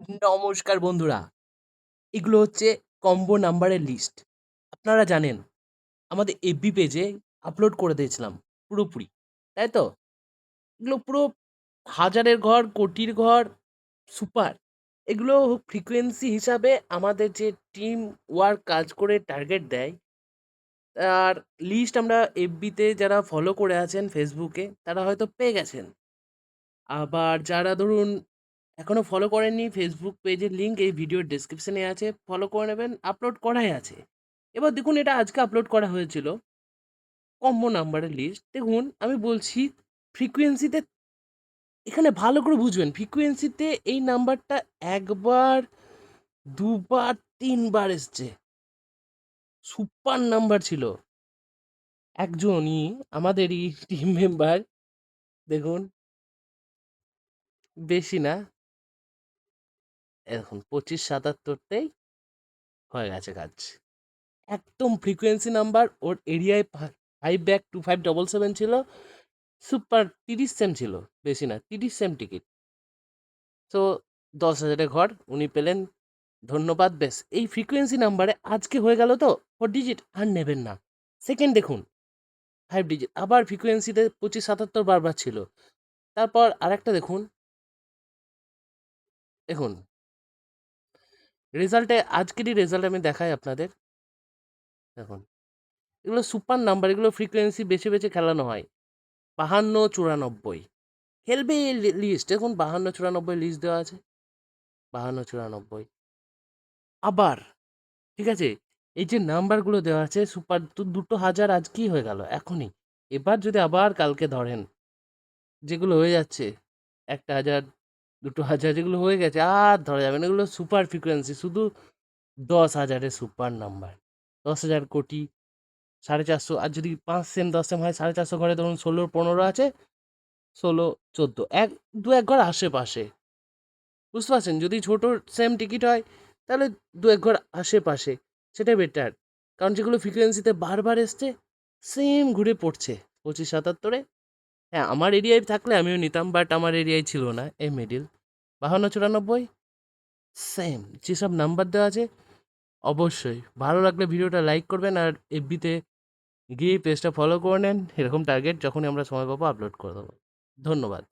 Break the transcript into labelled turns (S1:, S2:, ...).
S1: নমস্কার বন্ধুরা। এগুলো হচ্ছে কম্বো নাম্বারের লিস্ট। আপনারা জানেন আমাদের এফবি পেজে আপলোড করে দিয়েছিলাম পুরোপুরি। তাই তো? এগুলো পুরো হাজারের ঘর, কোটির ঘর, সুপার। এগুলো ফ্রিকোয়েন্সি হিসাবে আমাদের যে টিম ওয়ার্ক কাজ করে টার্গেট দেয়, তার লিস্ট আমরা এফবিতে যারা ফলো করে আছেন ফেসবুকে তারা হয়তো পেয়ে গেছেন। আবার যারা ধরুন এখনো ফলো করেননি, ফেসবুক পেজের লিঙ্ক এই ভিডিওর ডেসক্রিপশনে আছে, ফলো করে নেবেন, আপলোড করাই আছে। এবার দেখুন, এটা আজকে আপলোড করা হয়েছিল কম্বো নাম্বারের লিস্ট। দেখুন আমি বলছি, ফ্রিকোয়েন্সিতে এখানে ভালো করে বুঝবেন, ফ্রিকোয়েন্সিতে এই নাম্বারটা একবার, দুবার, তিনবার এসছে। সুপার নাম্বার ছিল। একজনই আমাদেরই টিম মেম্বার, দেখুন, বেশি না, এখন 2577তেই হয়ে গেছে কাজ। একদম ফ্রিকোয়েন্সি নাম্বার, ওর এরিয়ায় 5/2577 ছিল। সুপার 30 সেম ছিল, বেশি না, 30 সেম টিকিট। তো 10,000-এ ঘর উনি পেলেন, ধন্যবাদ। বেশ, এই ফ্রিকোয়েন্সি নাম্বারে আজকে হয়ে গেল তো 4 ডিজিট, আর নেবেন না। সেকেন্ড দেখুন, 5 ডিজিট, আবার ফ্রিকোয়েন্সিতে 2577 বারবার ছিল। তারপর আরেকটা দেখুন, দেখুন রেজাল্টে, আজকেরই রেজাল্ট আমি দেখাই আপনাদের। দেখুন, এগুলো সুপার নাম্বার, এগুলো ফ্রিকোয়েন্সি বেছে বেছে খেলানো হয়। 52-94 খেলবে লিস্ট, দেখুন 52-94 লিস্ট দেওয়া আছে। 52-94 আবার, ঠিক আছে, এই যে নাম্বারগুলো দেওয়া আছে সুপার, তো 2,000 আজকেই হয়ে গেল এখনই। এবার যদি আবার কালকে ধরেন, যেগুলো হয়ে যাচ্ছে 1,000, 2,000 যেগুলো হয়ে গেছে আর ধরা যাবে না, এগুলো সুপার ফ্রিকোয়েন্সি, শুধু 10,000-এর সুপার নাম্বার। 10,000 কোটি, 450, আর যদি 5 সেম 10 সেম হয়, 450 ঘরে ধরুন 16-15 আছে, 16-14, দু এক ঘর আশেপাশে, বুঝতে পারছেন? যদি ছোট সেম টিকিট হয় তাহলে দু এক ঘর আশেপাশে, সেটাই বেটার। কারণ যেগুলো ফ্রিকোয়েন্সিতে বারবার এসছে, সেম ঘুরে পড়ছে 25-77-এ। হ্যাঁ, আমার এরিয়ায় থাকলে আমিও নিতাম, বাট আমার এরিয়ায় ছিল না এই মিডিল। 52-94 সেম যেসব নাম্বার দেওয়া আছে। অবশ্যই ভালো লাগলে ভিডিওটা লাইক করবেন, আর এফবিতে গিয়ে পেজটা ফলো করে নেন। এরকম টার্গেট যখনই আমরা সময় পাবো আপলোড করে দেবো। ধন্যবাদ।